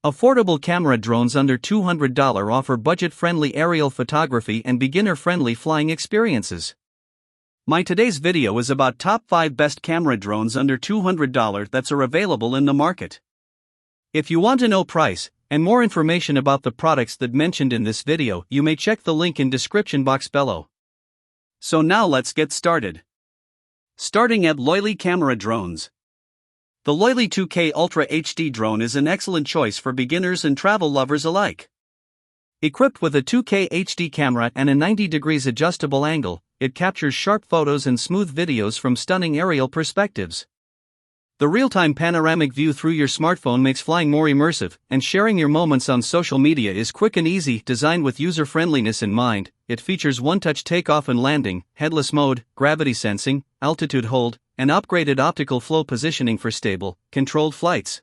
Affordable camera drones under $200 offer budget-friendly aerial photography and beginner-friendly flying experiences. My today's video is about top 5 best camera drones under $200 that are available in the market. If you want to know price and more information about the products that mentioned in this video, you may check the link in description box below. So now let's get started. Starting at Loiley camera drones. The Loiley 2K Ultra HD drone is an excellent choice for beginners and travel lovers alike. Equipped with a 2K HD camera and a 90 degrees adjustable angle, it captures sharp photos and smooth videos from stunning aerial perspectives. The real-time panoramic view through your smartphone makes flying more immersive, and sharing your moments on social media is quick and easy. Designed with user-friendliness in mind, it features one-touch takeoff and landing, headless mode, gravity sensing, altitude hold, and upgraded optical flow positioning for stable, controlled flights.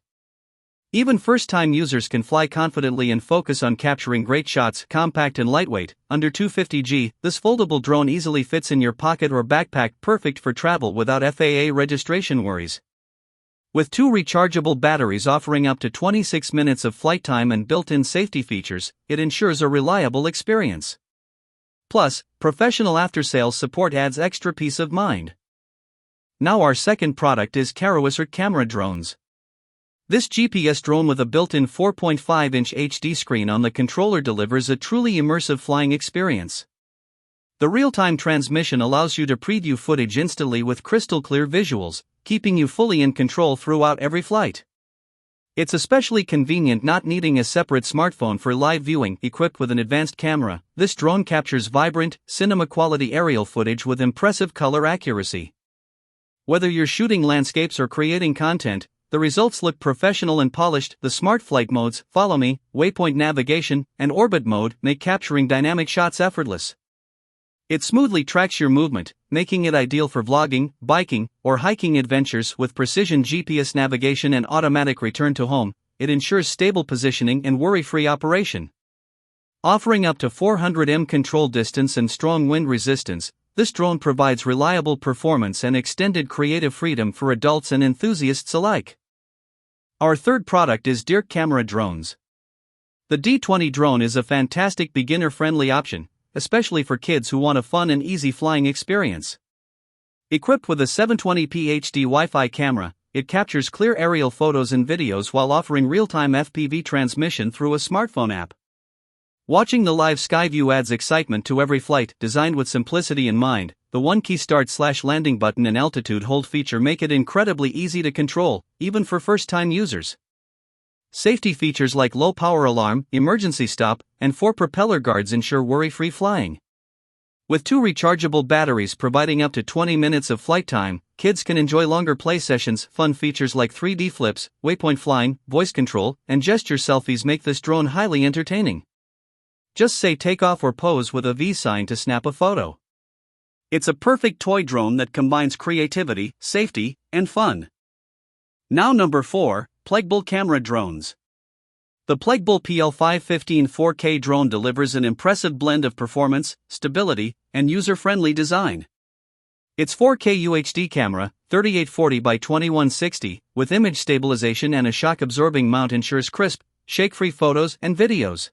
Even first-time users can fly confidently and focus on capturing great shots. Compact and lightweight, under 250 g, this foldable drone easily fits in your pocket or backpack, perfect for travel without FAA registration worries. With 2 rechargeable batteries offering up to 26 minutes of flight time and built-in safety features, it ensures a reliable experience. Plus, professional after-sales support adds extra peace of mind. Now our second product is Karuisrc camera drones. This GPS drone with a built-in 4.5-inch HD screen on the controller delivers a truly immersive flying experience. The real-time transmission allows you to preview footage instantly with crystal-clear visuals, keeping you fully in control throughout every flight. It's especially convenient not needing a separate smartphone for live viewing. Equipped with an advanced camera, this drone captures vibrant, cinema-quality aerial footage with impressive color accuracy. Whether you're shooting landscapes or creating content, the results look professional and polished. The smart flight modes, follow me, waypoint navigation, and orbit mode, make capturing dynamic shots effortless. It smoothly tracks your movement, making it ideal for vlogging, biking, or hiking adventures. With precision GPS navigation and automatic return to home, it ensures stable positioning and worry-free operation. Offering up to 400 m control distance and strong wind resistance, this drone provides reliable performance and extended creative freedom for adults and enthusiasts alike. Our third product is DEERC camera drones. The D20 drone is a fantastic beginner-friendly option, especially for kids who want a fun and easy flying experience. Equipped with a 720p HD Wi-Fi camera, it captures clear aerial photos and videos while offering real-time FPV transmission through a smartphone app. Watching the live sky view adds excitement to every flight. Designed with simplicity in mind, the one-key start/landing button and altitude hold feature make it incredibly easy to control, even for first-time users. Safety features like low power alarm, emergency stop, and 4 propeller guards ensure worry-free flying. With 2 rechargeable batteries providing up to 20 minutes of flight time, kids can enjoy longer play sessions. Fun features like 3D flips, waypoint flying, voice control, and gesture selfies make this drone highly entertaining. Just say takeoff or pose with a V sign to snap a photo. It's a perfect toy drone that combines creativity, safety, and fun. Now number 4, Plegble camera drones. The Plegble PL515 4K drone delivers an impressive blend of performance, stability, and user-friendly design. Its 4K UHD camera, 3840 by 2160, with image stabilization and a shock-absorbing mount ensures crisp, shake-free photos and videos.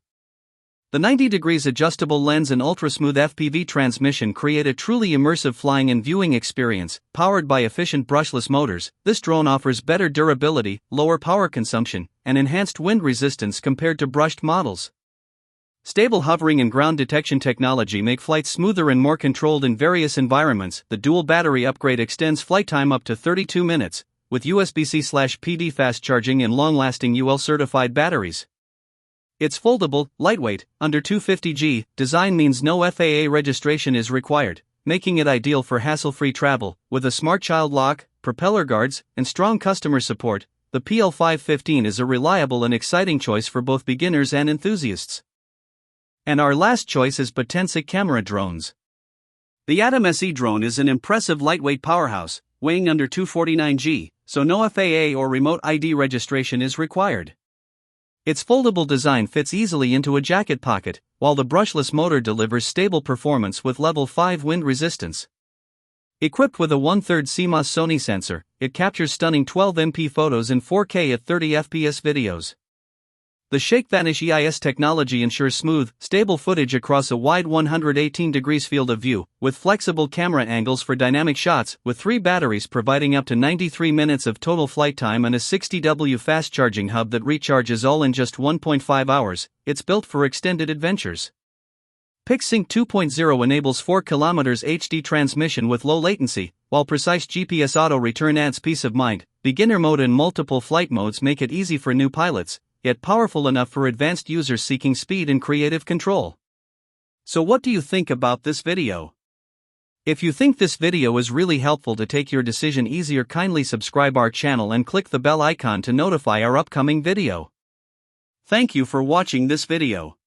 The 90 degrees adjustable lens and ultra-smooth FPV transmission create a truly immersive flying and viewing experience. Powered by efficient brushless motors, this drone offers better durability, lower power consumption, and enhanced wind resistance compared to brushed models. Stable hovering and ground detection technology make flights smoother and more controlled in various environments. The dual battery upgrade extends flight time up to 32 minutes, with USB-C/PD fast charging and long-lasting UL-certified batteries. Its foldable, lightweight, under 250 g design means no FAA registration is required, making it ideal for hassle-free travel. With a smart child lock, propeller guards, and strong customer support, the PL515 is a reliable and exciting choice for both beginners and enthusiasts. And our last choice is Potensic camera drones. The Atom SE drone is an impressive lightweight powerhouse, weighing under 249 g, so no FAA or remote ID registration is required. Its foldable design fits easily into a jacket pocket, while the brushless motor delivers stable performance with level 5 wind resistance. Equipped with a 1/3 CMOS Sony sensor, it captures stunning 12MP photos in 4K at 30 FPS videos. The Shake Vanish EIS technology ensures smooth, stable footage across a wide 118 degrees field of view, with flexible camera angles for dynamic shots, with 3 batteries providing up to 93 minutes of total flight time and a 60W fast charging hub that recharges all in just 1.5 hours. It's built for extended adventures. PixSync 2.0 enables 4 km HD transmission with low latency, while precise GPS auto return adds peace of mind. Beginner mode and multiple flight modes make it easy for new pilots, yet powerful enough for advanced users seeking speed and creative control. So what do you think about this video? If you think this video is really helpful to take your decision easier, kindly subscribe our channel and click the bell icon to notify our upcoming video. Thank you for watching this video.